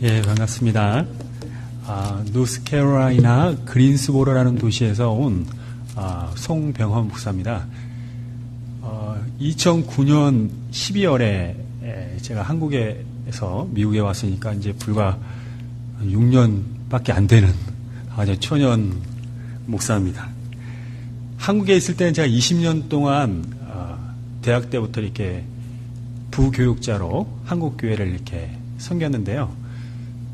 예, 반갑습니다. 노스캐롤라이나 그린스보로라는 도시에서 온 송병헌 목사입니다. 2009년 12월에 제가 한국에서 미국에 왔으니까 이제 불과 6년밖에 안 되는 아주 초년 목사입니다. 한국에 있을 때는 제가 20년 동안 대학 때부터 이렇게 부교육자로 한국 교회를 이렇게 섬겼는데요.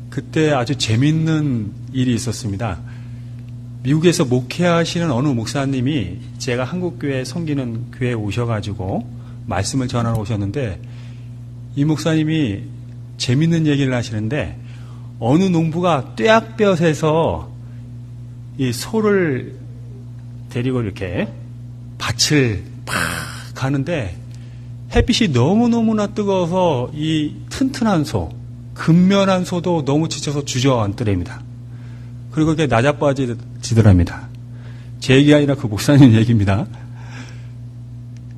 그때 아주 재밌는 일이 있었습니다. 미국에서 목회하시는 어느 목사님이 제가 한국 교회 섬기는 교회에 오셔가지고 말씀을 전하러 오셨는데, 이 목사님이 재밌는 얘기를 하시는데, 어느 농부가 뙤약볕에서 이 소를 데리고 이렇게 밭을 팍 가는데 햇빛이 너무너무나 뜨거워서 이 튼튼한 소, 근면한 소도 너무 지쳐서 주저앉더랍니다. 그리고 그게 나자빠지더랍니다. 제 얘기가 아니라 그 목사님 얘기입니다.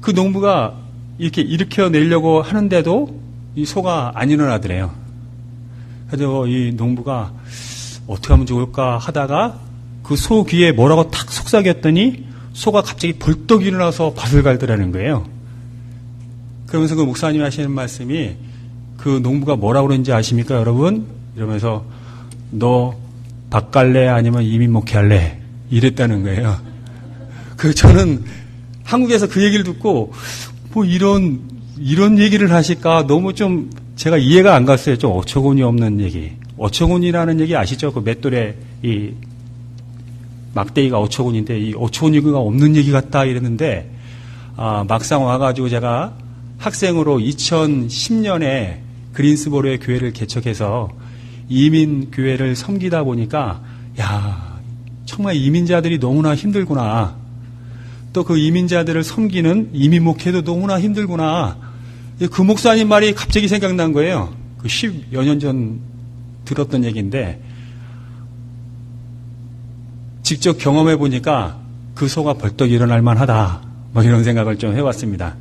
그 농부가 이렇게 일으켜내려고 하는데도 이 소가 안 일어나더래요. 그래서 이 농부가 어떻게 하면 좋을까 하다가 그 소 귀에 뭐라고 탁 속삭였더니 소가 갑자기 벌떡 일어나서 밭을 갈더라는 거예요. 그러면서 그 목사님이 하시는 말씀이, 그 농부가 뭐라고 그러는지 아십니까, 여러분? 이러면서 너 밭 갈래 아니면 이민 목회할래? 이랬다는 거예요. 그래서 저는 한국에서 그 얘기를 듣고 뭐 이런 얘기를 하실까 너무 좀 제가 이해가 안 갔어요. 좀 어처구니 없는 얘기. 어처구니라는 얘기 아시죠? 그 맷돌에 이 막대기가 어처구니인데 이 어처구니가 없는 얘기 같다 이랬는데, 막상 와가지고 제가 학생으로 2010년에 그린스보로의 교회를 개척해서 이민교회를 섬기다 보니까, 야, 정말 이민자들이 너무나 힘들구나. 또 그 이민자들을 섬기는 이민목회도 너무나 힘들구나. 그 목사님 말이 갑자기 생각난 거예요. 그 10여 년 전 들었던 얘기인데, 직접 경험해 보니까 그 소가 벌떡 일어날 만하다. 뭐 이런 생각을 좀 해봤습니다.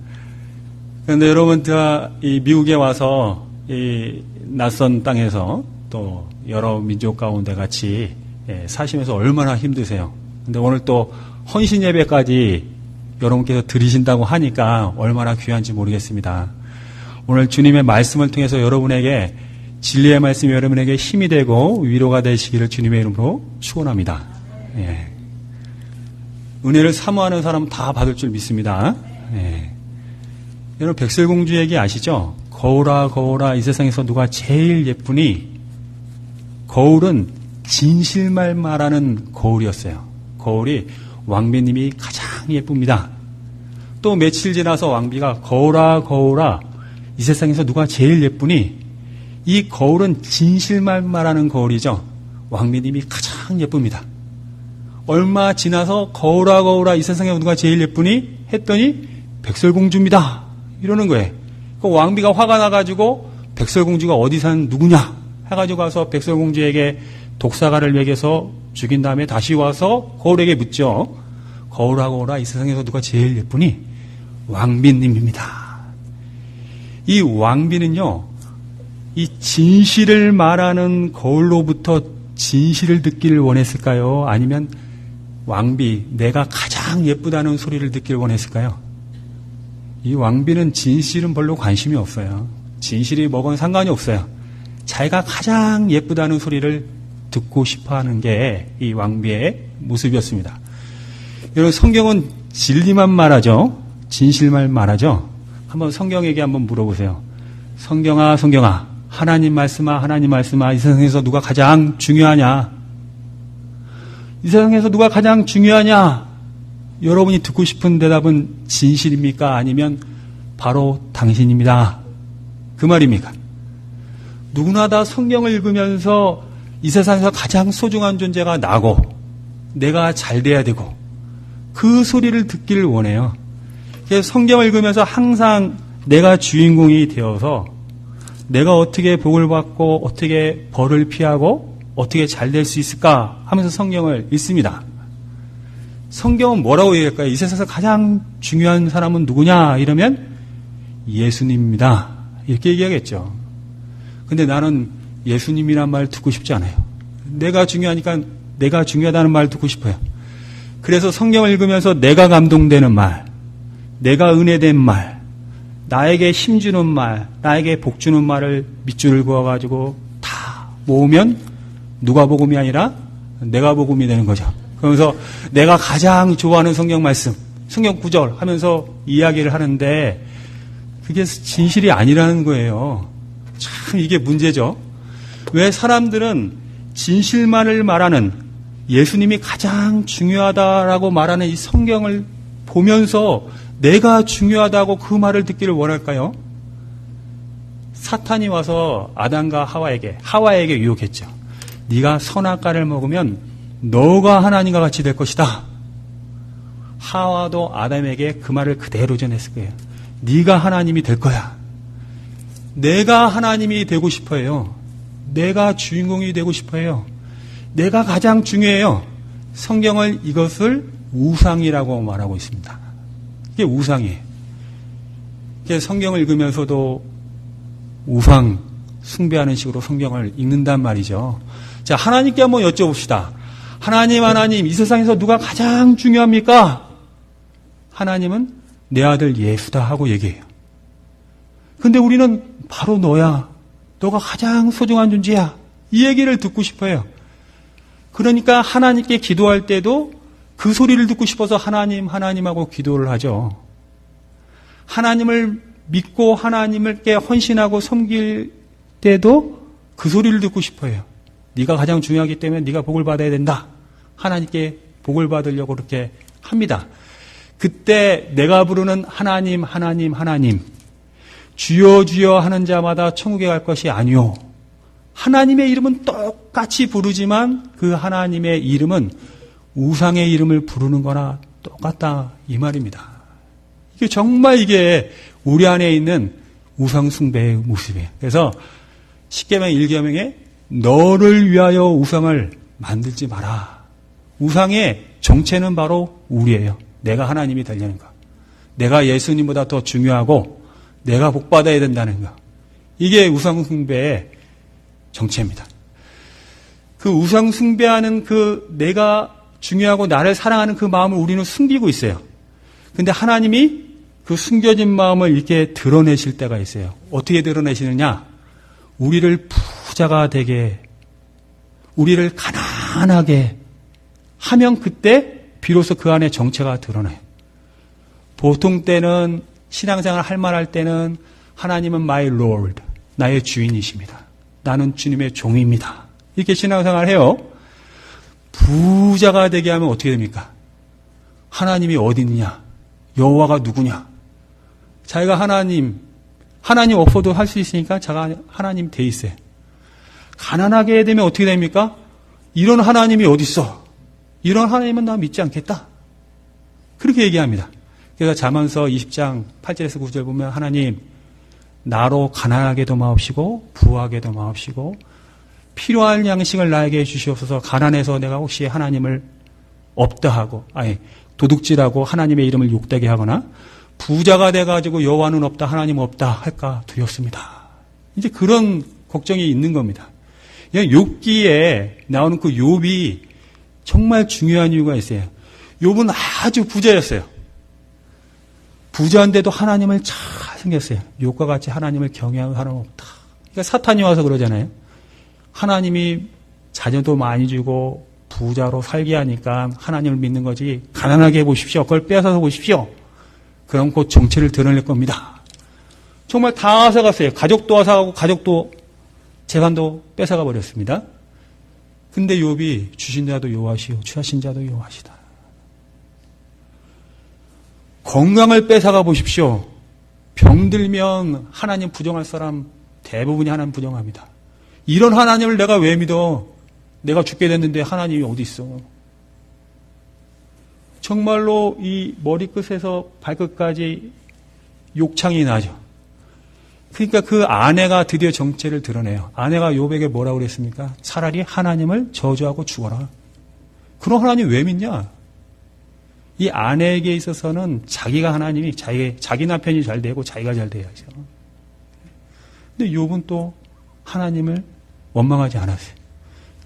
그런데 여러분, 제가 이 미국에 와서 이 낯선 땅에서 또 여러 민족 가운데 같이 사시면서 얼마나 힘드세요. 근데 오늘 또 헌신 예배까지 여러분께서 드리신다고 하니까 얼마나 귀한지 모르겠습니다. 오늘 주님의 말씀을 통해서 여러분에게, 진리의 말씀이 여러분에게 힘이 되고 위로가 되시기를 주님의 이름으로 축원합니다. 예. 은혜를 사모하는 사람은 다 받을 줄 믿습니다. 예. 여러분, 백설공주 얘기 아시죠? 거울아 거울아 이 세상에서 누가 제일 예쁘니? 거울은 진실말 말하는 거울이었어요. 거울이 왕비님이 가장 예쁩니다. 또 며칠 지나서 왕비가 거울아 거울아 이 세상에서 누가 제일 예쁘니? 이 거울은 진실말 말하는 거울이죠. 왕비님이 가장 예쁩니다. 얼마 지나서 거울아 거울아 이 세상에 누가 제일 예쁘니? 했더니 백설공주입니다. 이러는 거예요. 그 왕비가 화가 나가지고 백설공주가 어디 사는 누구냐 해가지고 가서 백설공주에게 독사가를 먹여서 죽인 다음에 다시 와서 거울에게 묻죠. 거울아 거울아 이 세상에서 누가 제일 예쁘니? 왕비님입니다. 이 왕비는요, 이 진실을 말하는 거울로부터 진실을 듣기를 원했을까요? 아니면 왕비, 내가 가장 예쁘다는 소리를 듣기를 원했을까요? 이 왕비는 진실은 별로 관심이 없어요. 진실이 뭐건 상관이 없어요. 자기가 가장 예쁘다는 소리를 듣고 싶어 하는 게 이 왕비의 모습이었습니다. 여러분, 성경은 진리만 말하죠? 진실만 말하죠? 한번 성경에게 한번 물어보세요. 성경아, 성경아, 하나님 말씀아, 하나님 말씀아, 이 세상에서 누가 가장 중요하냐? 이 세상에서 누가 가장 중요하냐? 여러분이 듣고 싶은 대답은 진실입니까? 아니면 바로 당신입니다. 그 말입니까? 누구나 다 성경을 읽으면서 이 세상에서 가장 소중한 존재가 나고 내가 잘 돼야 되고 그 소리를 듣기를 원해요. 그래서 성경을 읽으면서 항상 내가 주인공이 되어서 내가 어떻게 복을 받고 어떻게 벌을 피하고 어떻게 잘 될 수 있을까 하면서 성경을 읽습니다. 성경은 뭐라고 얘기할까요? 이 세상에서 가장 중요한 사람은 누구냐? 이러면 예수님입니다. 이렇게 얘기하겠죠. 근데 나는 예수님이란 말 듣고 싶지 않아요. 내가 중요하니까 내가 중요하다는 말 듣고 싶어요. 그래서 성경을 읽으면서 내가 감동되는 말, 내가 은혜된 말, 나에게 힘주는 말, 나에게 복주는 말을 밑줄을 그어가지고 다 모으면 누가복음이 아니라 내가 복음이 되는 거죠. 그러면서 내가 가장 좋아하는 성경 말씀, 성경 구절 하면서 이야기를 하는데 그게 진실이 아니라는 거예요. 참 이게 문제죠. 왜 사람들은 진실만을 말하는 예수님이 가장 중요하다라고 말하는 이 성경을 보면서 내가 중요하다고 그 말을 듣기를 원할까요? 사탄이 와서 아담과 하와에게 유혹했죠. 네가 선악과를 먹으면 너가 하나님과 같이 될 것이다. 하와도 아담에게 그 말을 그대로 전했을 거예요. 네가 하나님이 될 거야. 내가 하나님이 되고 싶어요. 내가 주인공이 되고 싶어요. 내가 가장 중요해요. 성경을 이것을 우상이라고 말하고 있습니다. 이게 우상이에요. 이게 성경을 읽으면서도 우상 숭배하는 식으로 성경을 읽는단 말이죠. 자, 하나님께 한번 여쭤봅시다. 하나님, 이 세상에서 누가 가장 중요합니까? 하나님은 내 아들 예수다 하고 얘기해요. 근데 우리는 바로 너야. 너가 가장 소중한 존재야. 이 얘기를 듣고 싶어요. 그러니까 하나님께 기도할 때도 그 소리를 듣고 싶어서 하나님하고 기도를 하죠. 하나님을 믿고 하나님께 헌신하고 섬길 때도 그 소리를 듣고 싶어요. 네가 가장 중요하기 때문에 네가 복을 받아야 된다. 하나님께 복을 받으려고 그렇게 합니다. 그때 내가 부르는 하나님 주여 주여 하는 자마다 천국에 갈 것이 아니오. 하나님의 이름은 똑같이 부르지만 그 하나님의 이름은 우상의 이름을 부르는 거나 똑같다 이 말입니다. 이게 정말 이게 우리 안에 있는 우상 숭배의 모습이에요. 그래서 십계명 1계명에 너를 위하여 우상을 만들지 마라. 우상의 정체는 바로 우리예요. 내가 하나님이 되려는 거. 내가 예수님보다 더 중요하고 내가 복받아야 된다는 거. 이게 우상 숭배의 정체입니다. 그 우상 숭배하는 그 내가 중요하고 나를 사랑하는 그 마음을 우리는 숨기고 있어요. 근데 하나님이 그 숨겨진 마음을 이렇게 드러내실 때가 있어요. 어떻게 드러내시느냐? 우리를 부자가 되게, 우리를 가난하게 하면 그때 비로소 그 안에 정체가 드러나요. 보통 때는 신앙생활 할 만할 때는 하나님은 my Lord, 나의 주인이십니다. 나는 주님의 종입니다. 이렇게 신앙생활을 해요. 부자가 되게 하면 어떻게 됩니까? 하나님이 어디 있느냐? 여호와가 누구냐? 자기가 하나님 없어도 할 수 있으니까 자가 하나님 돼 있어요. 가난하게 되면 어떻게 됩니까? 이런 하나님이 어디 있어? 이런 하나님은 나 믿지 않겠다. 그렇게 얘기합니다. 그래서 잠언서 20장 8절에서 9절 보면 하나님 나로 가난하게도 마옵시고 부하게도 마옵시고 필요한 양식을 나에게 주시옵소서. 가난해서 내가 혹시 하나님을 없다 하고 도둑질하고 하나님의 이름을 욕되게 하거나 부자가 돼가지고 여호와는 없다 하나님 없다 할까 두렵습니다. 이제 그런 걱정이 있는 겁니다. 욥기에 나오는 그 욥이 정말 중요한 이유가 있어요. 욥은 아주 부자였어요. 부자인데도 하나님을 잘 생겼어요. 욥과 같이 하나님을 경외하는 사람은 없다. 그러니까 사탄이 와서 그러잖아요. 하나님이 자녀도 많이 주고 부자로 살게 하니까 하나님을 믿는 거지 가난하게 해보십시오. 그걸 빼앗아서 보십시오. 그럼 곧 정체를 드러낼 겁니다. 정말 다 앗아갔어요. 가족도 앗아가고 가족도 재산도 뺏어가 버렸습니다. 근데 욥이 주신 자도 여호와시오 취하신 자도 여호와시다. 건강을 뺏어가 보십시오. 병들면 하나님 부정할 사람 대부분이 하나님 부정합니다. 이런 하나님을 내가 왜 믿어? 내가 죽게 됐는데 하나님이 어디 있어? 정말로 이 머리끝에서 발끝까지 욕창이 나죠. 그러니까 그 아내가 드디어 정체를 드러내요. 아내가 욥에게 뭐라고 그랬습니까? 차라리 하나님을 저주하고 죽어라. 그런 하나님 왜 믿냐? 이 아내에게 있어서는 자기가 하나님이 자기 남편이 잘 되고 자기가 잘 돼야죠. 근데 욥은 또 하나님을 원망하지 않았어요.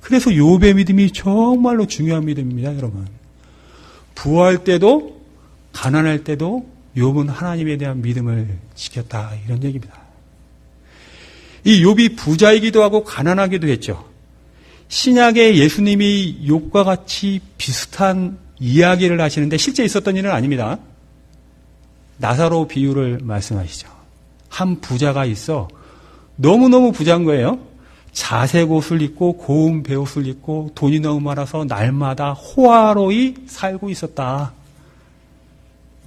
그래서 욥의 믿음이 정말로 중요한 믿음입니다, 여러분. 부할 때도 가난할 때도 욥은 하나님에 대한 믿음을 지켰다, 이런 얘기입니다. 이 욥이 부자이기도 하고 가난하기도 했죠. 신약에 예수님이 욥과 같이 비슷한 이야기를 하시는데 실제 있었던 일은 아닙니다. 나사로 비유를 말씀하시죠. 한 부자가 있어 너무너무 부자인 거예요. 자색 옷을 입고 고운 베옷을 입고 돈이 너무 많아서 날마다 호화로이 살고 있었다.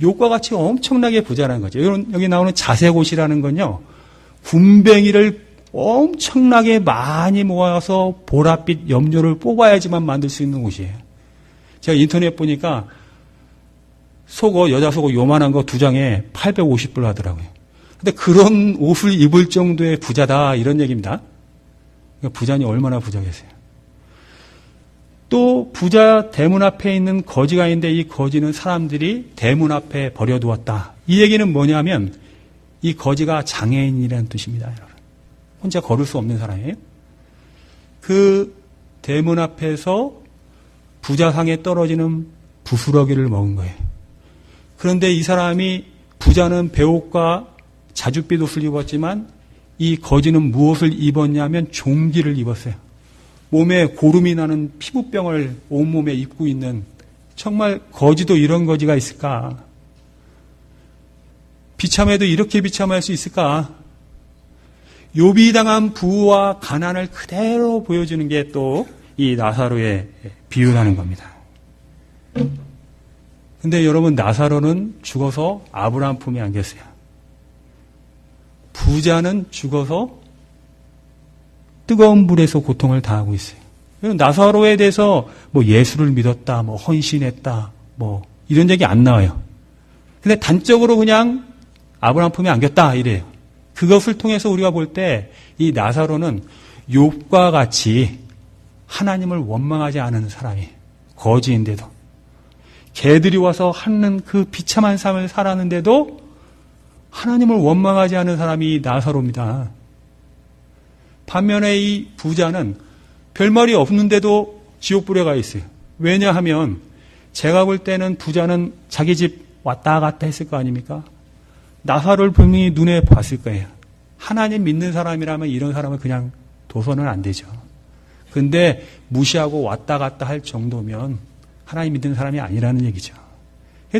욥과 같이 엄청나게 부자라는 거죠. 여기 나오는 자색 옷이라는 건요, 군뱅이를 엄청나게 많이 모아서 보랏빛 염료를 뽑아야지만 만들 수 있는 옷이에요. 제가 인터넷 보니까 속옷, 여자 속옷 요만한 거 2장에 850불 하더라고요. 근데 그런 옷을 입을 정도의 부자다, 이런 얘기입니다. 부자니 얼마나 부자겠어요. 또 부자 대문 앞에 있는 거지가 있는데 이 거지는 사람들이 대문 앞에 버려두었다. 이 얘기는 뭐냐면 이 거지가 장애인이라는 뜻입니다, 여러분. 혼자 걸을 수 없는 사람이에요. 그 대문 앞에서 부자상에 떨어지는 부스러기를 먹은 거예요. 그런데 이 사람이, 부자는 베옷과 자줏빛 옷을 입었지만 이 거지는 무엇을 입었냐면 종기를 입었어요. 몸에 고름이 나는 피부병을 온몸에 입고 있는, 정말 거지도 이런 거지가 있을까? 비참해도 이렇게 비참할 수 있을까? 욥이 당한 부와 가난을 그대로 보여주는 게 또 이 나사로의 비유라는 겁니다. 근데 여러분, 나사로는 죽어서 아브라함 품에 안겼어요. 부자는 죽어서 뜨거운 불에서 고통을 당하고 있어요. 나사로에 대해서 뭐 예수를 믿었다, 뭐 헌신했다, 뭐 이런 얘기 안 나와요. 근데 단적으로 그냥 아브라함 품에 안겼다, 이래요. 그것을 통해서 우리가 볼 때 이 나사로는 욥과 같이 하나님을 원망하지 않은 사람이, 거지인데도 개들이 와서 하는 그 비참한 삶을 살았는데도 하나님을 원망하지 않은 사람이 나사로입니다. 반면에 이 부자는 별말이 없는데도 지옥불에 가 있어요. 왜냐하면 제가 볼 때는 부자는 자기 집 왔다 갔다 했을 거 아닙니까? 나사로를 분명히 눈에 봤을 거예요. 하나님 믿는 사람이라면 이런 사람은 그냥 둬서는 안 되죠. 근데 무시하고 왔다 갔다 할 정도면 하나님 믿는 사람이 아니라는 얘기죠.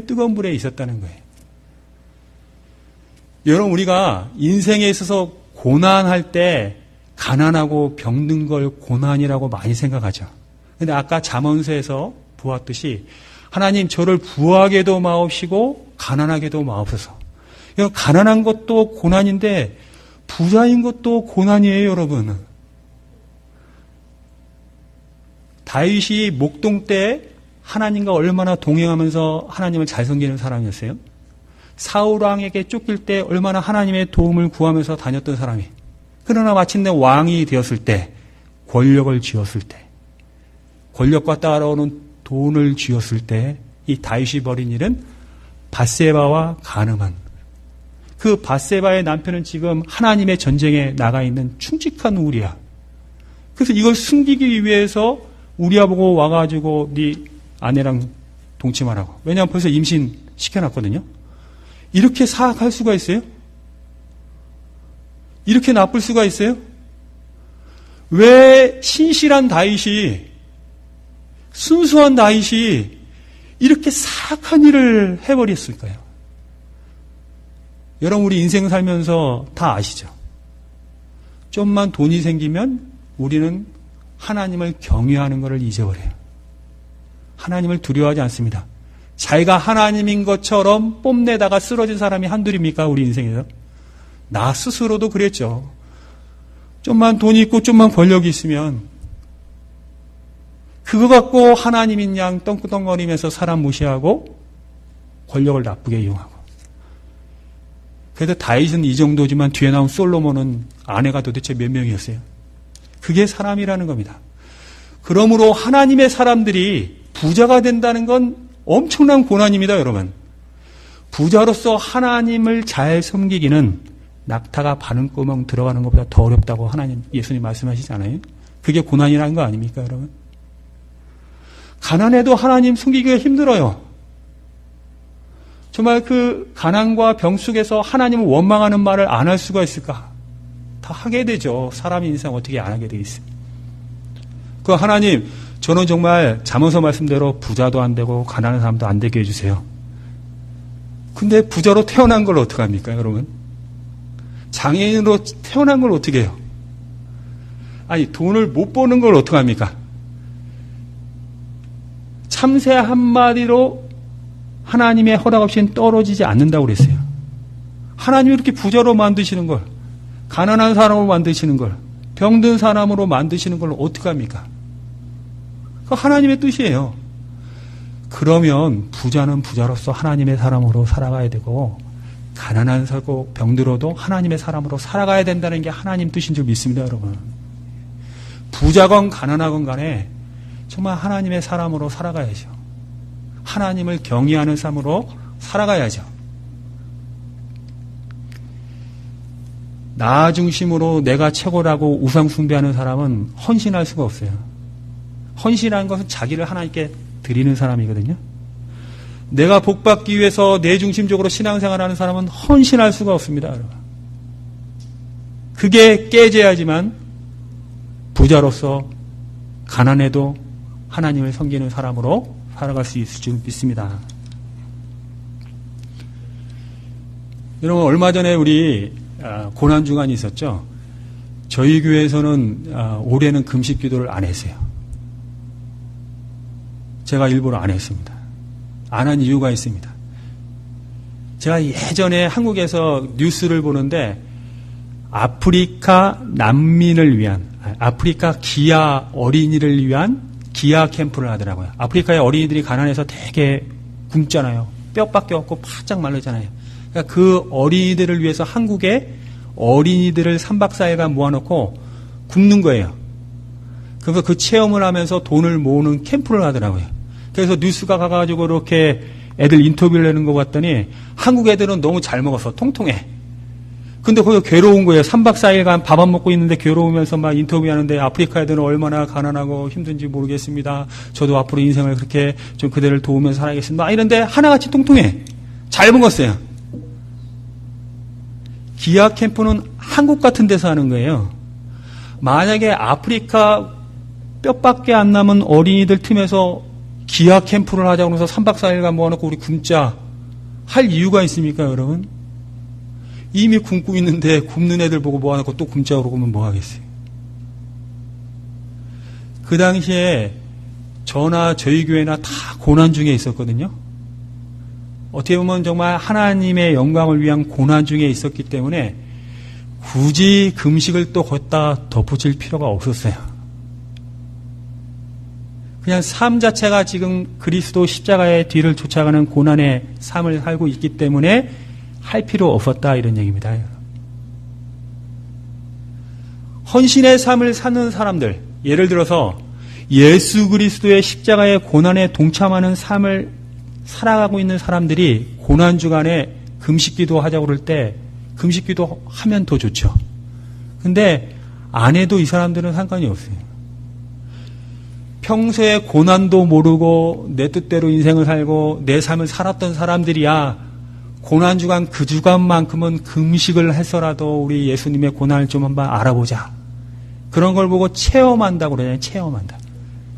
뜨거운 불에 있었다는 거예요. 여러분, 우리가 인생에 있어서 고난할 때 가난하고 병든 걸 고난이라고 많이 생각하죠. 근데 아까 잠언서에서 보았듯이 하나님 저를 부하게도 마옵시고 가난하게도 마옵소서. 가난한 것도 고난인데 부자인 것도 고난이에요, 여러분. 다윗이 목동 때 하나님과 얼마나 동행하면서 하나님을 잘 섬기는 사람이었어요. 사울 왕에게 쫓길 때 얼마나 하나님의 도움을 구하면서 다녔던 사람이. 그러나 마침내 왕이 되었을 때, 권력을 쥐었을 때, 권력과 따라오는 돈을 쥐었을 때 이 다윗이 벌인 일은 밧세바와 간음한, 그 밧세바의 남편은 지금 하나님의 전쟁에 나가 있는 충직한 우리야. 그래서 이걸 숨기기 위해서 우리야 보고 와가지고 네 아내랑 동침하라고. 왜냐하면 벌써 임신 시켜놨거든요. 이렇게 사악할 수가 있어요? 이렇게 나쁠 수가 있어요? 왜 신실한 다윗이, 순수한 다윗이 이렇게 사악한 일을 해버렸을까요? 여러분, 우리 인생 살면서 다 아시죠? 좀만 돈이 생기면 우리는 하나님을 경외하는 것을 잊어버려요. 하나님을 두려워하지 않습니다. 자기가 하나님인 것처럼 뽐내다가 쓰러진 사람이 한둘입니까? 우리 인생에서. 나 스스로도 그랬죠. 좀만 돈이 있고 좀만 권력이 있으면 그거 갖고 하나님인 양 떵끄덩거리면서 사람 무시하고 권력을 나쁘게 이용하고. 그래도 다윗은 이 정도지만 뒤에 나온 솔로몬은 아내가 도대체 몇 명이었어요? 그게 사람이라는 겁니다. 그러므로 하나님의 사람들이 부자가 된다는 건 엄청난 고난입니다, 여러분. 부자로서 하나님을 잘 섬기기는 낙타가 바늘구멍 들어가는 것보다 더 어렵다고 예수님 말씀하시잖아요. 그게 고난이라는 거 아닙니까, 여러분? 가난해도 하나님 숨기기가 힘들어요. 정말 그 가난과 병 속에서 하나님을 원망하는 말을 안 할 수가 있을까? 다 하게 되죠. 사람 인생 어떻게 안 하게 돼 있어요. 그 하나님, 저는 정말 잠언서 말씀대로 부자도 안 되고 가난한 사람도 안 되게 해주세요. 근데 부자로 태어난 걸 어떡합니까, 여러분? 장애인으로 태어난 걸 어떻게 해요? 아니, 돈을 못 버는 걸 어떡합니까? 참새 한 마리로 하나님의 허락 없이는 떨어지지 않는다고 그랬어요. 하나님이 이렇게 부자로 만드시는 걸, 가난한 사람으로 만드시는 걸, 병든 사람으로 만드시는 걸 어떡합니까? 그 하나님의 뜻이에요. 그러면 부자는 부자로서 하나님의 사람으로 살아가야 되고, 가난한 사고 병들어도 하나님의 사람으로 살아가야 된다는 게 하나님 뜻인 줄 믿습니다, 여러분. 부자건 가난하건 간에 정말 하나님의 사람으로 살아가야죠. 하나님을 경외하는 삶으로 살아가야죠. 나 중심으로 내가 최고라고 우상 숭배하는 사람은 헌신할 수가 없어요. 헌신하는 것은 자기를 하나님께 드리는 사람이거든요. 내가 복받기 위해서 내 중심적으로 신앙생활하는 사람은 헌신할 수가 없습니다, 여러분. 그게 깨져야지만 부자로서 가난해도 하나님을 섬기는 사람으로 살아갈 수 있을 줄 믿습니다. 여러분, 얼마 전에 우리 고난주간이 있었죠. 저희 교회에서는 올해는 금식 기도를 안 했어요. 제가 일부러 안 했습니다. 안 한 이유가 있습니다. 제가 예전에 한국에서 뉴스를 보는데 아프리카 난민을 위한, 아프리카 기아 어린이를 위한 기아 캠프를 하더라고요. 아프리카의 어린이들이 가난해서 되게 굶잖아요. 뼈밖에 없고 바짝 마르잖아요. 그러니까 그 어린이들을 위해서 한국에 어린이들을 3박 4일간 모아놓고 굶는 거예요. 그래서 그 체험을 하면서 돈을 모으는 캠프를 하더라고요. 그래서 뉴스가 가가지고 이렇게 애들 인터뷰를 내는 거 봤더니 한국 애들은 너무 잘 먹어서 통통해. 근데 거기가 괴로운 거예요. 3박 4일간 밥 안 먹고 있는데 괴로우면서 막 인터뷰하는데 아프리카 애들은 얼마나 가난하고 힘든지 모르겠습니다. 저도 앞으로 인생을 그렇게 좀 그대를 도우면서 살아야겠습니다. 이런데 하나같이 통통해. 잘 먹었어요. 기아 캠프는 한국 같은 데서 하는 거예요. 만약에 아프리카 뼈밖에 안 남은 어린이들 틈에서 기아 캠프를 하자고 해서 3박 4일간 모아놓고 우리 굶자 할 이유가 있습니까, 여러분? 이미 굶고 있는데 굶는 애들 보고 모아놓고 또 굶자고 그러면 뭐 하겠어요? 그 당시에 저나 저희 교회나 다 고난 중에 있었거든요. 어떻게 보면 정말 하나님의 영광을 위한 고난 중에 있었기 때문에 굳이 금식을 또 걷다 덧붙일 필요가 없었어요. 그냥 삶 자체가 지금 그리스도 십자가의 뒤를 쫓아가는 고난의 삶을 살고 있기 때문에 할 필요 없었다, 이런 얘기입니다. 헌신의 삶을 사는 사람들, 예를 들어서 예수 그리스도의 십자가의 고난에 동참하는 삶을 살아가고 있는 사람들이 고난주간에 금식기도 하자고 그럴 때 금식기도 하면 더 좋죠. 근데 안 해도 이 사람들은 상관이 없어요. 평소에 고난도 모르고 내 뜻대로 인생을 살고 내 삶을 살았던 사람들이야 고난주간 그 주간만큼은 금식을 해서라도 우리 예수님의 고난을 좀 한번 알아보자. 그런 걸 보고 체험한다고 그러잖아요. 체험한다.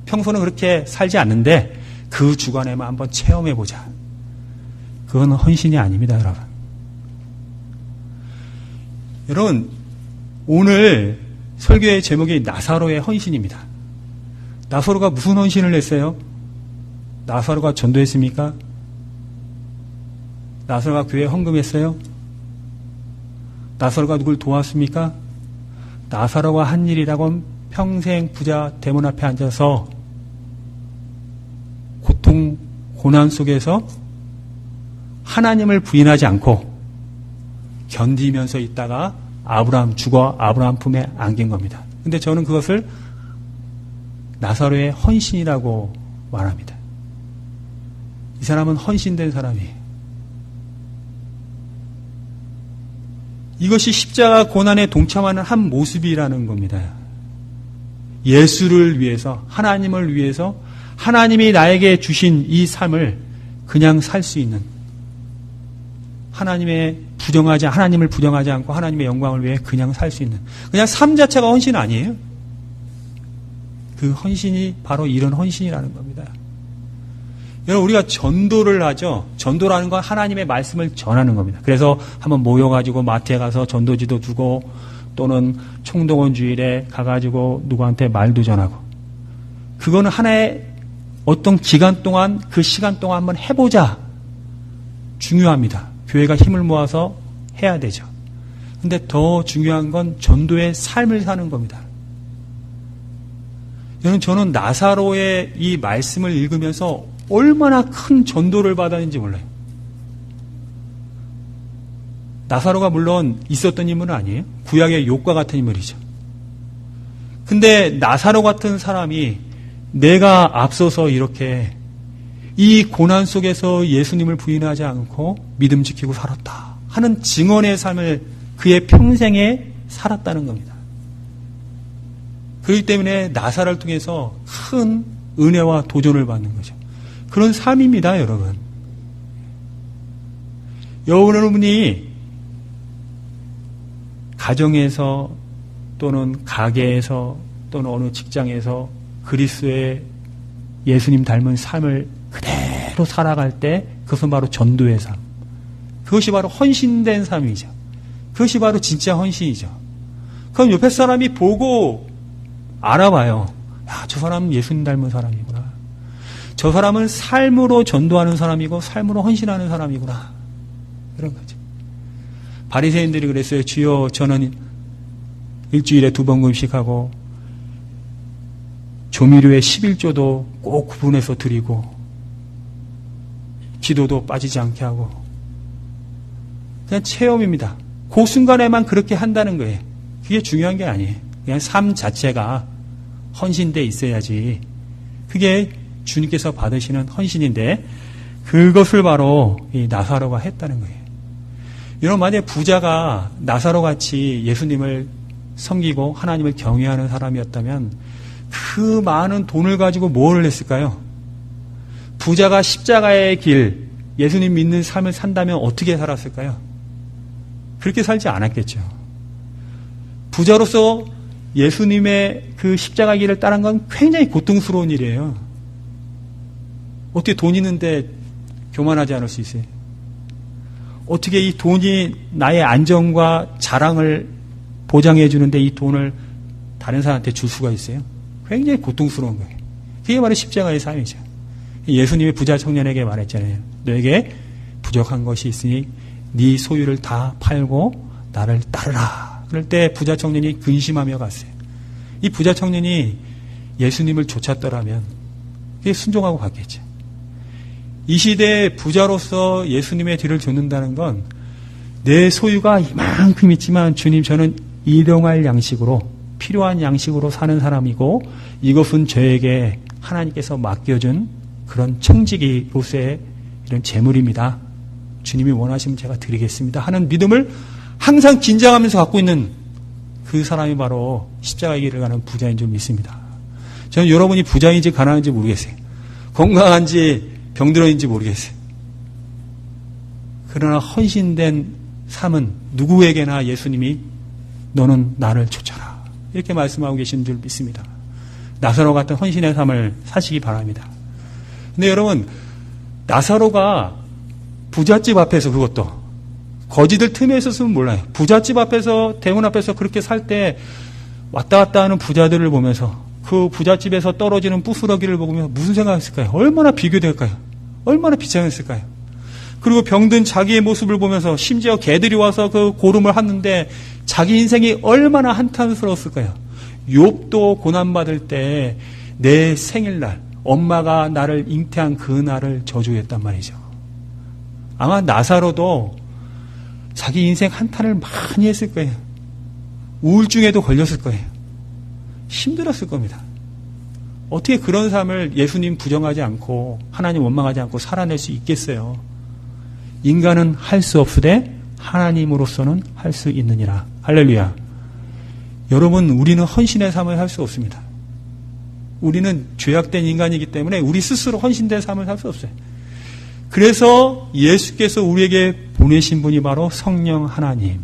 평소는 그렇게 살지 않는데 그 주간에만 한번 체험해보자. 그건 헌신이 아닙니다, 여러분. 여러분, 오늘 설교의 제목이 나사로의 헌신입니다. 나사로가 무슨 헌신을 했어요? 나사로가 전도했습니까? 나사로가 교회에 헌금했어요? 나사로가 누굴 도왔습니까? 나사로가 한 일이라곤 평생 부자 대문 앞에 앉아서 고통, 고난 속에서 하나님을 부인하지 않고 견디면서 있다가 아브라함 죽어 아브라함 품에 안긴 겁니다. 근데 저는 그것을 나사로의 헌신이라고 말합니다. 이 사람은 헌신된 사람이에요. 이것이 십자가 고난에 동참하는 한 모습이라는 겁니다. 예수를 위해서, 하나님을 위해서 하나님이 나에게 주신 이 삶을 그냥 살 수 있는, 하나님을 부정하지 않고 하나님의 영광을 위해 그냥 살 수 있는, 그냥 삶 자체가 헌신 아니에요? 그 헌신이 바로 이런 헌신이라는 겁니다. 여러분, 우리가 전도를 하죠. 전도라는 건 하나님의 말씀을 전하는 겁니다. 그래서 한번 모여가지고 마트에 가서 전도지도 두고, 또는 총동원 주일에 가가지고 누구한테 말도 전하고, 그거는 하나의 어떤 기간 동안, 그 시간 동안 한번 해보자. 중요합니다. 교회가 힘을 모아서 해야 되죠. 근데 더 중요한 건 전도의 삶을 사는 겁니다. 여러분, 저는 나사로의 이 말씀을 읽으면서 얼마나 큰 전도를 받았는지 몰라요. 나사로가 물론 있었던 인물은 아니에요. 구약의 욥과 같은 인물이죠. 근데 나사로 같은 사람이 내가 앞서서 이렇게 이 고난 속에서 예수님을 부인하지 않고 믿음 지키고 살았다 하는 증언의 삶을 그의 평생에 살았다는 겁니다. 그렇기 때문에 나사로를 통해서 큰 은혜와 도전을 받는 거죠. 그런 삶입니다, 여러분. 여러분이 가정에서 또는 가게에서 또는 어느 직장에서 그리스도의 예수님 닮은 삶을 그대로 살아갈 때 그것은 바로 전도의 삶. 그것이 바로 헌신된 삶이죠. 그것이 바로 진짜 헌신이죠. 그럼 옆에 사람이 보고 알아봐요. 야, 저 사람은 예수님 닮은 사람이구나. 저 사람은 삶으로 전도하는 사람이고 삶으로 헌신하는 사람이구나. 그런 거죠. 바리새인들이 그랬어요. 주여, 저는 일주일에 2번 금식하고 조미료의 11조도 꼭 구분해서 드리고 기도도 빠지지 않게 하고, 그냥 체험입니다. 그 순간에만 그렇게 한다는 거예요. 그게 중요한 게 아니에요. 그냥 삶 자체가 헌신돼 있어야지. 그게 주님께서 받으시는 헌신인데, 그것을 바로 이 나사로가 했다는 거예요. 여러분, 만약에 부자가 나사로 같이 예수님을 섬기고 하나님을 경외하는 사람이었다면 그 많은 돈을 가지고 뭘 했을까요? 부자가 십자가의 길, 예수님 믿는 삶을 산다면 어떻게 살았을까요? 그렇게 살지 않았겠죠. 부자로서 예수님의 그 십자가 길을 따른 건 굉장히 고통스러운 일이에요. 어떻게 돈 있는데 교만하지 않을 수 있어요? 어떻게 이 돈이 나의 안정과 자랑을 보장해 주는데 이 돈을 다른 사람한테 줄 수가 있어요? 굉장히 고통스러운 거예요. 그게 바로 십자가의 삶이죠. 예수님이 부자 청년에게 말했잖아요. 너에게 부족한 것이 있으니 네 소유를 다 팔고 나를 따르라. 그럴 때 부자 청년이 근심하며 갔어요. 이 부자 청년이 예수님을 쫓았더라면 그게 순종하고 갔겠죠. 이 시대에 부자로서 예수님의 뒤를 쫓는다는 건 내 소유가 이만큼 있지만 주님, 저는 일용할 양식으로, 필요한 양식으로 사는 사람이고 이것은 저에게 하나님께서 맡겨준 그런 청지기로서의 이런 재물입니다. 주님이 원하시면 제가 드리겠습니다 하는 믿음을 항상 긴장하면서 갖고 있는 그 사람이 바로 십자가의 길을 가는 부자인 줄 믿습니다. 저는 여러분이 부자인지 가난한지 모르겠어요. 건강한지 병들어인지 모르겠어요. 그러나 헌신된 삶은 누구에게나 예수님이 너는 나를 쫓아라 이렇게 말씀하고 계신 줄 믿습니다. 나사로 같은 헌신의 삶을 사시기 바랍니다. 근데 여러분, 나사로가 부잣집 앞에서, 그것도 거지들 틈에 있었으면 몰라요. 부잣집 앞에서, 대문 앞에서 그렇게 살 때 왔다 갔다 하는 부자들을 보면서 그 부잣집에서 떨어지는 부스러기를 보면 무슨 생각했을까요? 얼마나 비교될까요? 얼마나 비참했을까요? 그리고 병든 자기의 모습을 보면서 심지어 개들이 와서 그 고름을 핥는데 자기 인생이 얼마나 한탄스러웠을까요? 욥도 고난받을 때 내 생일날 엄마가 나를 잉태한 그 날을 저주했단 말이죠. 아마 나사로도 자기 인생 한탄을 많이 했을 거예요. 우울증에도 걸렸을 거예요. 힘들었을 겁니다. 어떻게 그런 삶을 예수님 부정하지 않고 하나님 원망하지 않고 살아낼 수 있겠어요? 인간은 할 수 없으되 하나님으로서는 할 수 있느니라. 할렐루야. 여러분, 우리는 헌신의 삶을 살 수 없습니다. 우리는 죄악된 인간이기 때문에 우리 스스로 헌신된 삶을 살 수 없어요. 그래서 예수께서 우리에게 보내신 분이 바로 성령 하나님.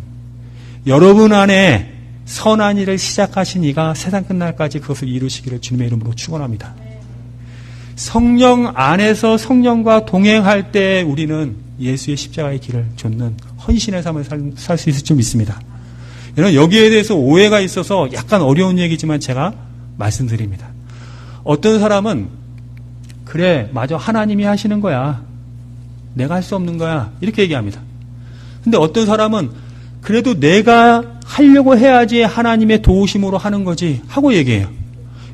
여러분 안에 선한 일을 시작하신 이가 세상 끝날까지 그것을 이루시기를 주님의 이름으로 축원합니다. 성령 안에서 성령과 동행할 때 우리는 예수의 십자가의 길을 좇는 헌신의 삶을 살 수 있을 줄 믿습니다. 여러분, 여기에 대해서 오해가 있어서 약간 어려운 얘기지만 제가 말씀드립니다. 어떤 사람은 그래, 맞아, 하나님이 하시는 거야. 내가 할 수 없는 거야. 이렇게 얘기합니다. 근데 어떤 사람은 그래도 내가 하려고 해야지 하나님의 도우심으로 하는 거지 하고 얘기해요.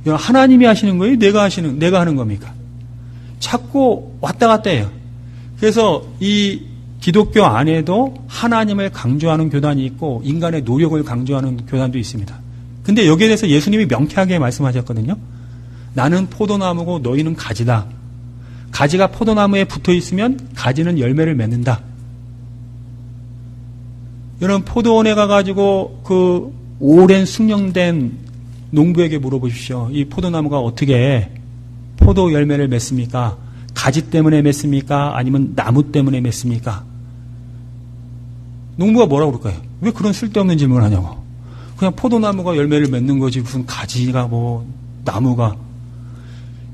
하나님이 하시는 거예요? 내가 하는 겁니까? 자꾸 왔다 갔다 해요. 그래서 이 기독교 안에도 하나님을 강조하는 교단이 있고 인간의 노력을 강조하는 교단도 있습니다. 근데 여기에 대해서 예수님이 명쾌하게 말씀하셨거든요. 나는 포도나무고 너희는 가지다. 가지가 포도나무에 붙어 있으면 가지는 열매를 맺는다. 여러분, 포도원에 가가지고 그 오랜 숙련된 농부에게 물어보십시오. 이 포도나무가 어떻게 포도 열매를 맺습니까? 가지 때문에 맺습니까? 아니면 나무 때문에 맺습니까? 농부가 뭐라고 그럴까요? 왜 그런 쓸데없는 질문을 하냐고. 그냥 포도나무가 열매를 맺는 거지 무슨 가지가 뭐 나무가.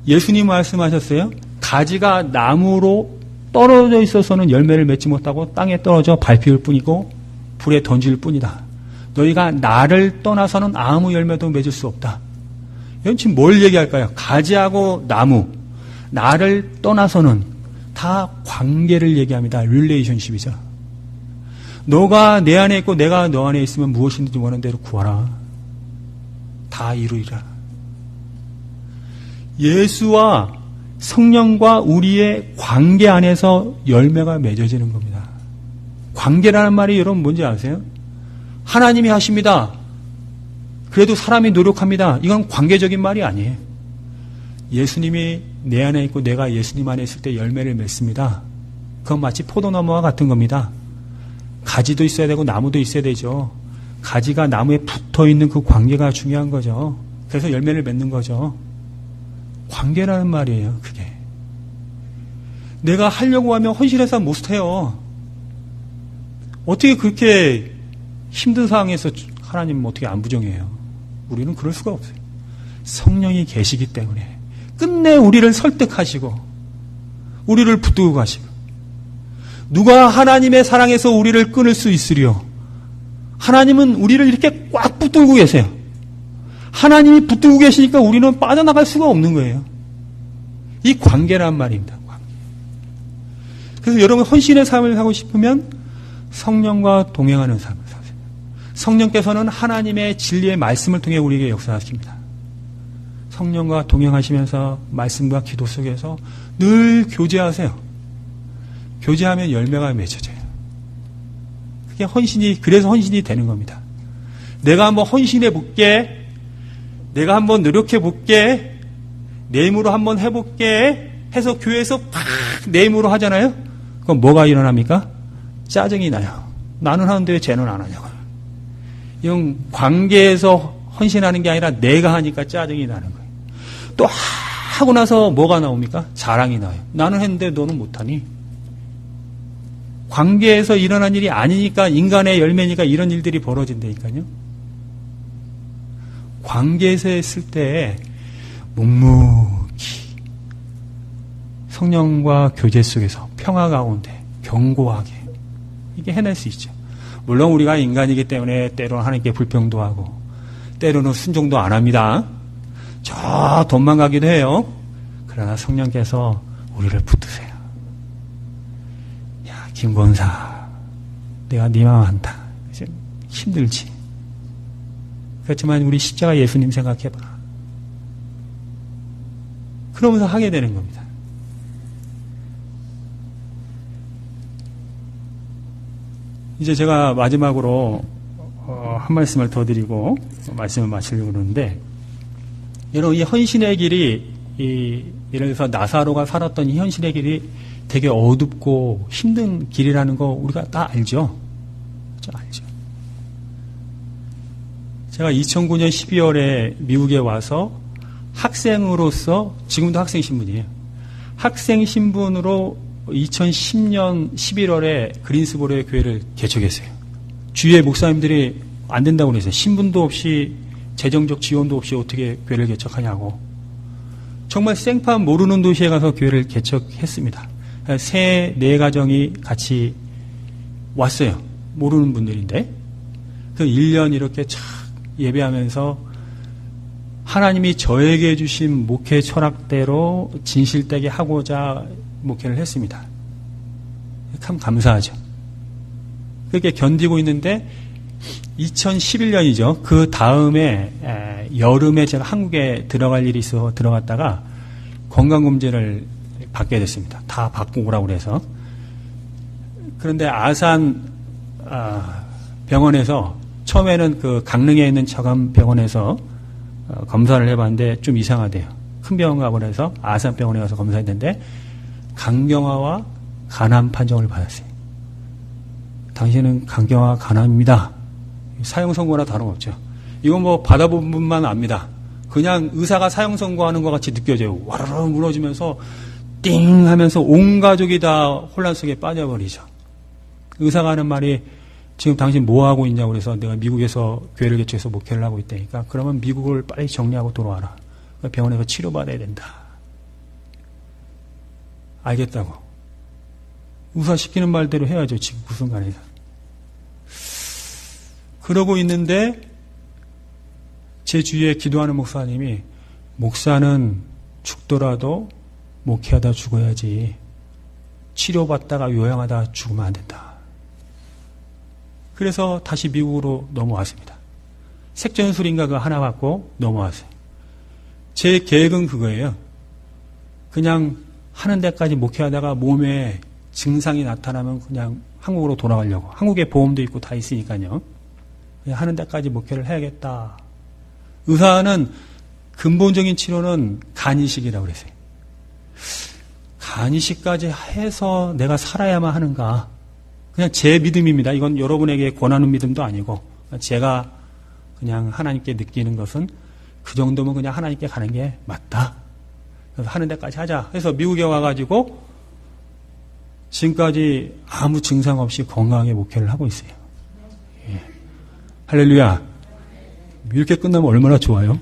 예수님 말씀하셨어요. 가지가 나무로 떨어져 있어서는 열매를 맺지 못하고 땅에 떨어져 밟힐 뿐이고 불에 던질 뿐이다. 너희가 나를 떠나서는 아무 열매도 맺을 수 없다. 이건 지금 뭘 얘기할까요? 가지하고 나무, 나를 떠나서는 다 관계를 얘기합니다. 릴레이션십이죠. 너가 내 안에 있고 내가 너 안에 있으면 무엇이든지 원하는 대로 구하라. 다 이루리라. 예수와 성령과 우리의 관계 안에서 열매가 맺어지는 겁니다. 관계라는 말이 여러분 뭔지 아세요? 하나님이 하십니다. 그래도 사람이 노력합니다. 이건 관계적인 말이 아니에요. 예수님이 내 안에 있고 내가 예수님 안에 있을 때 열매를 맺습니다. 그건 마치 포도나무와 같은 겁니다. 가지도 있어야 되고 나무도 있어야 되죠. 가지가 나무에 붙어있는 그 관계가 중요한 거죠. 그래서 열매를 맺는 거죠. 관계라는 말이에요. 그게. 내가 하려고 하면 헌신해서 못해요. 어떻게 그렇게 힘든 상황에서 하나님은 어떻게 안 부정해요? 우리는 그럴 수가 없어요. 성령이 계시기 때문에 끝내 우리를 설득하시고 우리를 붙들고 가시고 누가 하나님의 사랑에서 우리를 끊을 수 있으리요? 하나님은 우리를 이렇게 꽉 붙들고 계세요. 하나님이 붙들고 계시니까 우리는 빠져나갈 수가 없는 거예요. 이 관계란 말입니다. 관계. 그래서 여러분 헌신의 삶을 하고 싶으면 성령과 동행하는 삶을 사세요. 성령께서는 하나님의 진리의 말씀을 통해 우리에게 역사하십니다. 성령과 동행하시면서 말씀과 기도 속에서 늘 교제하세요. 교제하면 열매가 맺혀져요. 그게 그래서 헌신이 되는 겁니다. 내가 한번 헌신해 볼게. 내가 한번 노력해 볼게. 내 힘으로 한번 해볼게. 해서 교회에서 팍 내 힘으로 하잖아요. 그럼 뭐가 일어납니까? 짜증이 나요. 나는 하는데 왜 쟤는 안 하냐고요. 이건 관계에서 헌신하는 게 아니라 내가 하니까 짜증이 나는 거예요. 또 하고 나서 뭐가 나옵니까? 자랑이 나요. 나는 했는데 너는 못하니? 관계에서 일어난 일이 아니니까 인간의 열매니까 이런 일들이 벌어진다니까요. 관계에서 했을 때 묵묵히 성령과 교제 속에서 평화 가운데 견고하게 이게 해낼 수 있죠. 물론 우리가 인간이기 때문에 때로는 하나님께 불평도 하고 때로는 순종도 안 합니다. 저 도망가기도 해요. 그러나 성령께서 우리를 붙드세요. 야, 김권사, 내가 네 마음 안다. 힘들지. 그렇지만 우리 십자가 예수님 생각해봐. 그러면서 하게 되는 겁니다. 이제 제가 마지막으로 한 말씀을 더 드리고 말씀을 마치려고 그러는데, 여러분 이 헌신의 길이 예를 들어서 나사로가 살았던 이 헌신의 길이 되게 어둡고 힘든 길이라는 거 우리가 다 알죠. 저 알죠. 제가 2009년 12월에 미국에 와서 학생으로서, 지금도 학생 신분이에요. 학생 신분으로 2010년 11월에 그린스보로의 교회를 개척했어요. 주위의 목사님들이 안 된다고 그랬어요. 신분도 없이 재정적 지원도 없이 어떻게 교회를 개척하냐고. 정말 생판 모르는 도시에 가서 교회를 개척했습니다. 세, 네 가정이 같이 왔어요. 모르는 분들인데. 그 1년 이렇게 착 예배하면서 하나님이 저에게 주신 목회 철학대로 진실되게 하고자 목회를 했습니다. 참 감사하죠. 그렇게 견디고 있는데 2011년이죠. 그 다음에 여름에 제가 한국에 들어갈 일이 있어 들어갔다가 건강검진을 받게 됐습니다. 다 받고 오라고 그래서. 그런데 아산 병원에서 처음에는 그 강릉에 있는 처감병원에서 검사를 해봤는데 좀 이상하대요. 큰 병원 가고 해서 아산병원에 가서 검사했는데 강경화와 간암 판정을 받았어요. 당신은 강경화 간암입니다. 사형 선고나 다름없죠. 이건 뭐 받아본 분만 압니다. 그냥 의사가 사형 선고하는 것 같이 느껴져요. 와르르 무너지면서 띵 하면서 온 가족이 다 혼란 속에 빠져버리죠. 의사가 하는 말이 지금 당신 뭐 하고 있냐고 그래서 내가 미국에서 교회를 개척해서 목회를 하고 있다니까. 그러면 미국을 빨리 정리하고 돌아와라. 병원에서 치료받아야 된다. 알겠다고. 의사 시키는 말대로 해야죠. 지금 그 순간에서. 그러고 있는데 제 주위에 기도하는 목사님이 목사는 죽더라도 목회하다 죽어야지 치료받다가 요양하다 죽으면 안 된다. 그래서 다시 미국으로 넘어왔습니다. 색전술인가 그거 하나 받고 넘어왔어요. 제 계획은 그거예요. 그냥 하는 데까지 목회하다가 몸에 증상이 나타나면 그냥 한국으로 돌아가려고. 한국에 보험도 있고 다 있으니까요. 하는 데까지 목회를 해야겠다. 의사는 근본적인 치료는 간이식이라고 그랬어요. 간이식까지 해서 내가 살아야만 하는가. 그냥 제 믿음입니다. 이건 여러분에게 권하는 믿음도 아니고 제가 그냥 하나님께 느끼는 것은 그 정도면 그냥 하나님께 가는 게 맞다. 그래서 하는 데까지 하자. 그래서 미국에 와가지고 지금까지 아무 증상 없이 건강하게 목회를 하고 있어요. 예. 할렐루야. 이렇게 끝나면 얼마나 좋아요.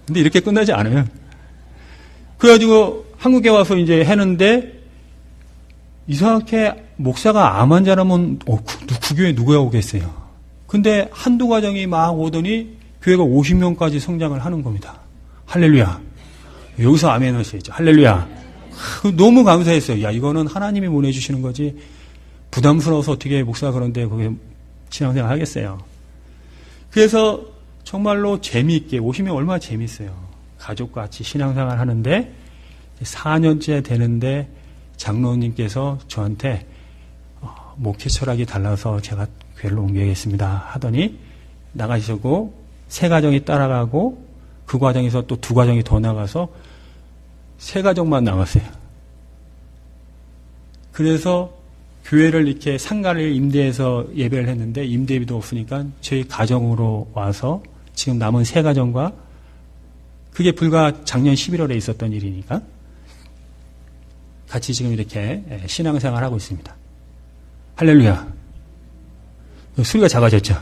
근데 이렇게 끝나지 않아요. 그래가지고 한국에 와서 이제 했는데 이상하게 목사가 암 환자라면 그 교회 누구야 오겠어요. 근데 한두 가정이 막 오더니 교회가 50명까지 성장을 하는 겁니다. 할렐루야. 여기서 아멘 하셔야죠. 할렐루야. 너무 감사했어요. 야, 이거는 하나님이 보내주시는 거지. 부담스러워서 어떻게 목사가 그런데 그게 신앙생활 하겠어요. 그래서 정말로 재미있게, 오시면 얼마나 재미있어요. 가족과 같이 신앙생활 하는데 4년째 되는데 장로님께서 저한테 목회 철학이 달라서 제가 교회를 옮겨야겠습니다 하더니 나가시고 세 가정이 따라가고 그 과정에서 또 두 가정이 더 나가서 세 가정만 남았어요. 그래서 교회를 이렇게 상가를 임대해서 예배를 했는데 임대비도 없으니까 저희 가정으로 와서 지금 남은 세 가정과 그게 불과 작년 11월에 있었던 일이니까 같이 지금 이렇게 신앙생활을 하고 있습니다. 할렐루야. 소리가 작아졌죠?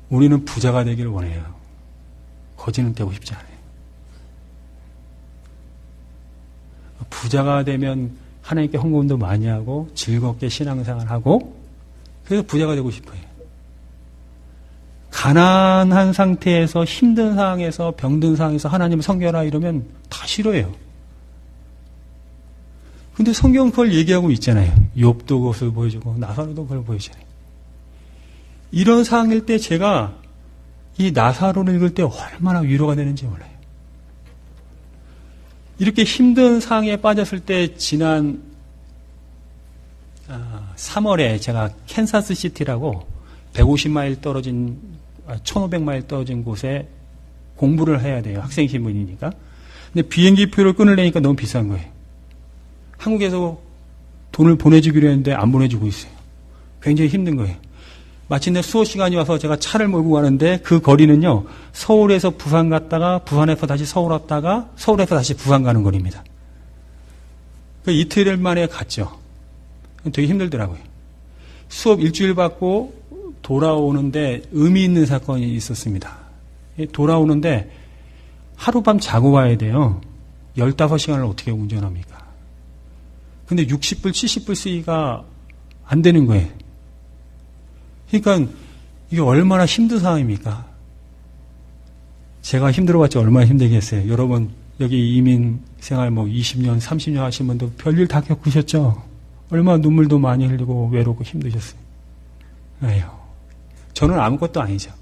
우리는 부자가 되기를 원해요. 거지는 되고 싶지 않아요. 부자가 되면 하나님께 헌금도 많이 하고 즐겁게 신앙생활하고 그래서 부자가 되고 싶어요. 가난한 상태에서 힘든 상황에서 병든 상황에서 하나님을 섬겨라 이러면 다 싫어해요. 근데 성경은 그걸 얘기하고 있잖아요. 욥도 그것을 보여주고 나사로도 그걸 보여주잖아요. 이런 상황일 때 제가 이 나사로를 읽을 때 얼마나 위로가 되는지 몰라요. 이렇게 힘든 상황에 빠졌을 때 지난 3월에 제가 캔사스 시티라고 150마일 떨어진 1500마일 떨어진 곳에 공부를 해야 돼요. 학생 신분이니까. 근데 비행기표를 끊으려니까 너무 비싼 거예요. 한국에서 돈을 보내주기로 했는데 안 보내주고 있어요. 굉장히 힘든 거예요. 마침내 수호 시간이 와서 제가 차를 몰고 가는데 그 거리는요, 서울에서 부산 갔다가 부산에서 다시 서울 왔다가 서울에서 다시 부산 가는 거리입니다. 이틀 만에 갔죠. 되게 힘들더라고요. 수업 일주일 받고 돌아오는데 의미 있는 사건이 있었습니다. 돌아오는데 하룻밤 자고 와야 돼요. 15시간을 어떻게 운전합니까? 근데 60불, 70불 쓰기가 안 되는 거예요. 그러니까 이게 얼마나 힘든 상황입니까? 제가 힘들어봤자 얼마나 힘들겠어요. 여러분 여기 이민 생활 20년, 30년 하신 분도 별일 다 겪으셨죠? 얼마나 눈물도 많이 흘리고 외롭고 힘드셨어요. 에휴, 저는 아무것도 아니죠.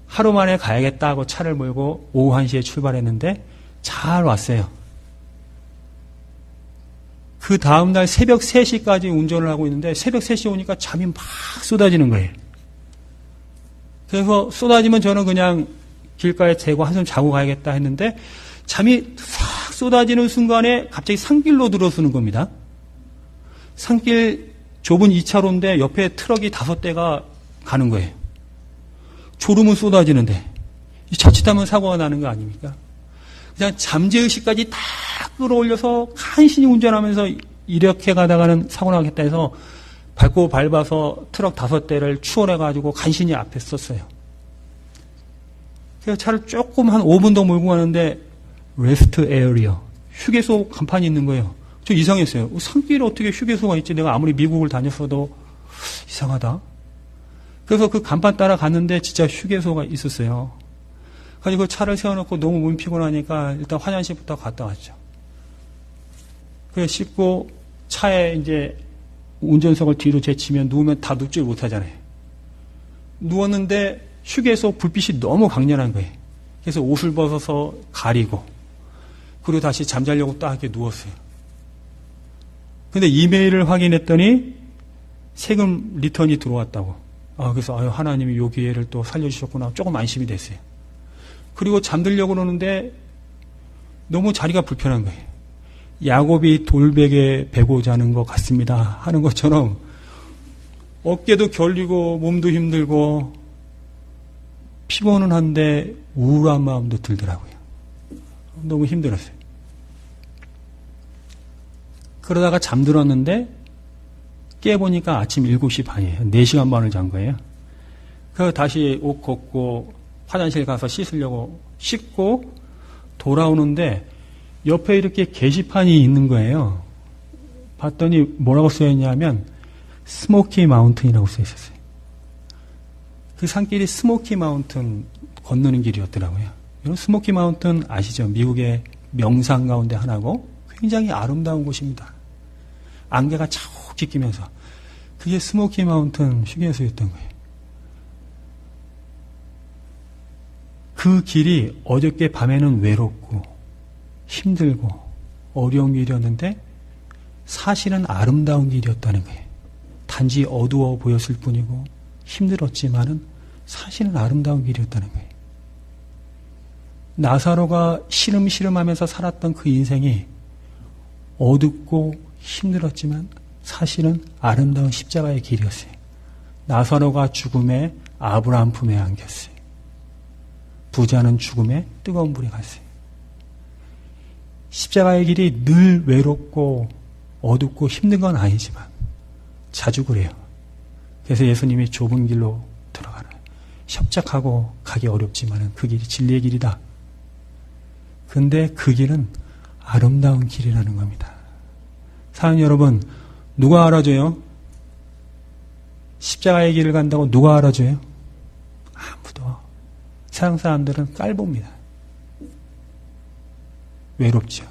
하루 만에 가야겠다 하고 차를 몰고 오후 1시에 출발했는데 잘 왔어요. 그 다음날 새벽 3시까지 운전을 하고 있는데 새벽 3시에 오니까 잠이 막 쏟아지는 거예요. 그래서 쏟아지면 저는 그냥 길가에 대고 한숨 자고 가야겠다 했는데 잠이 싹 쏟아지는 순간에 갑자기 산길로 들어서는 겁니다. 산길 좁은 2차로인데 옆에 트럭이 5대가 가는 거예요. 졸음은 쏟아지는데 자칫하면 사고가 나는 거 아닙니까? 그냥 잠재의식까지 다 끌어올려서 간신히 운전하면서 이렇게 가다가는 사고 나겠다 해서 밟고 밟아서 트럭 5대를 추월해가지고 간신히 앞에 섰어요. 그래서 차를 조금 한 5분 더 몰고 가는데 레스트 에어리어, 휴게소 간판이 있는 거예요. 저 이상했어요. 산길에 어떻게 휴게소가 있지? 내가 아무리 미국을 다녔어도 이상하다. 그래서 그 간판 따라 갔는데 진짜 휴게소가 있었어요. 그래서 차를 세워놓고 너무 몸이 피곤하니까 일단 화장실부터 갔다 왔죠. 그래서 씻고 차에 이제 운전석을 뒤로 제치면 누우면 다 눕질 못하잖아요. 누웠는데 휴게소 불빛이 너무 강렬한 거예요. 그래서 옷을 벗어서 가리고 그리고 다시 잠자려고 딱 이렇게 누웠어요. 근데 이메일을 확인했더니 세금 리턴이 들어왔다고. 그래서 하나님이 요 기회를 또 살려주셨구나. 조금 안심이 됐어요. 그리고 잠들려고 그러는데 너무 자리가 불편한 거예요. 야곱이 돌베개 베고 자는 것 같습니다 하는 것처럼 어깨도 결리고 몸도 힘들고 피곤은 한데 우울한 마음도 들더라고요. 너무 힘들었어요. 그러다가 잠들었는데 깨보니까 아침 7시 반이에요. 4시간 반을 잔 거예요. 그래서 다시 옷 걷고 화장실 가서 씻으려고 씻고 돌아오는데 옆에 이렇게 게시판이 있는 거예요. 봤더니 뭐라고 써있냐면 스모키 마운틴이라고 써있었어요. 그 산길이 스모키 마운틴 건너는 길이었더라고요. 여러분 스모키 마운틴 아시죠? 미국의 명산 가운데 하나고 굉장히 아름다운 곳입니다. 안개가 자욱지 끼면서 그게 스모키 마운틴 휴게소였던 거예요. 그 길이 어저께 밤에는 외롭고 힘들고 어려운 길이었는데 사실은 아름다운 길이었다는 거예요. 단지 어두워 보였을 뿐이고 힘들었지만은 사실은 아름다운 길이었다는 거예요. 나사로가 시름시름하면서 살았던 그 인생이 어둡고 힘들었지만 사실은 아름다운 십자가의 길이었어요. 나사로가 죽음에 아브라함 품에 안겼어요. 부자는 죽음에 뜨거운 불에 갔어요. 십자가의 길이 늘 외롭고 어둡고 힘든 건 아니지만 자주 그래요. 그래서 예수님이 좁은 길로 들어가는 협착하고 가기 어렵지만 그 길이 진리의 길이다. 근데 그 길은 아름다운 길이라는 겁니다. 사랑하는 여러분, 누가 알아줘요? 십자가의 길을 간다고 누가 알아줘요? 아무도. 세상 사람들은 깔봅니다. 외롭죠.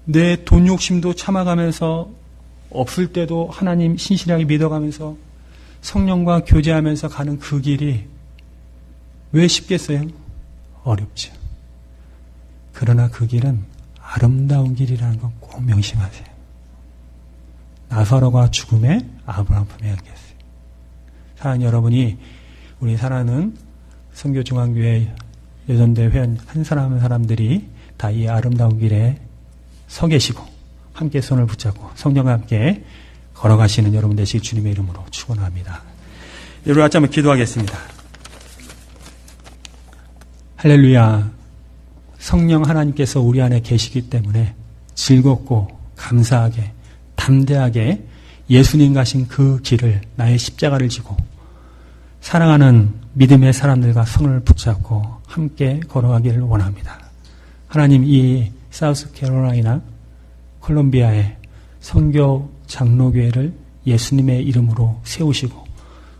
내 돈 욕심도 참아가면서 없을 때도 하나님 신실하게 믿어가면서 성령과 교제하면서 가는 그 길이 왜 쉽겠어요? 어렵죠. 그러나 그 길은 아름다운 길이라는 건 꼭 명심하세요. 나사로가 죽음에 아브라함 품에 안겼어요. 사랑하는 여러분이 우리 사랑하는 선교중앙교회 여전대 회원 한 사람 한 사람들이 다 이 아름다운 길에 서 계시고 함께 손을 붙잡고 성령과 함께 걸어가시는 여러분 되시길 주님의 이름으로 축원합니다. 여러분 같이 한번 기도하겠습니다. 할렐루야. 성령 하나님께서 우리 안에 계시기 때문에 즐겁고 감사하게 담대하게 예수님 가신 그 길을 나의 십자가를 지고 사랑하는 믿음의 사람들과 손을 붙잡고 함께 걸어가기를 원합니다. 하나님 이 사우스캐롤라이나 콜롬비아의 선교 장로교회를 예수님의 이름으로 세우시고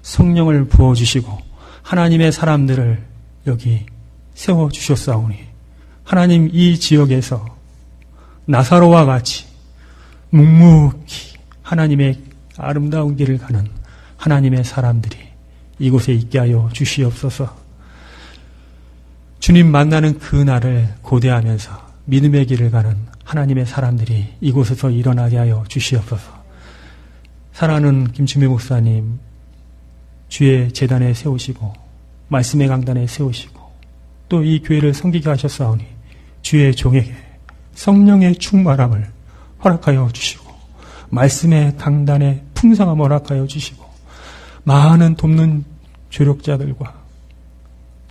성령을 부어주시고 하나님의 사람들을 여기 세워주셨사오니 하나님 이 지역에서 나사로와 같이 묵묵히 하나님의 아름다운 길을 가는 하나님의 사람들이 이곳에 있게 하여 주시옵소서. 주님 만나는 그 날을 고대하면서 믿음의 길을 가는 하나님의 사람들이 이곳에서 일어나게 하여 주시옵소서. 사랑하는 김춘미 목사님 주의 제단에 세우시고 말씀의 강단에 세우시고 또 이 교회를 섬기게 하셨사오니 주의 종에게 성령의 충만함을 허락하여 주시고 말씀의 강단에 풍성함을 허락하여 주시고 많은 돕는 조력자들과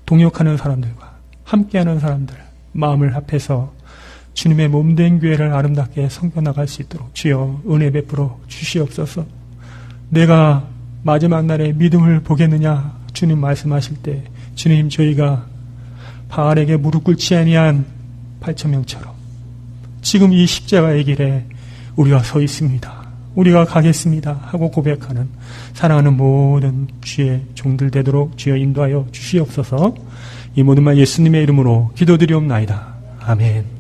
동역하는 사람들과 함께하는 사람들 마음을 합해서 주님의 몸된 교회를 아름답게 섬겨나갈 수 있도록 주여 은혜 베풀어 주시옵소서. 내가 마지막 날에 믿음을 보겠느냐 주님 말씀하실 때 주님 저희가 바알에게 무릎 꿇지 아니한 8,000명처럼 지금 이 십자가의 길에 우리가 서 있습니다. 우리가 가겠습니다 하고 고백하는 사랑하는 모든 주의 종들 되도록 주여 인도하여 주시옵소서. 이 모든 말 예수님의 이름으로 기도드리옵나이다. 아멘.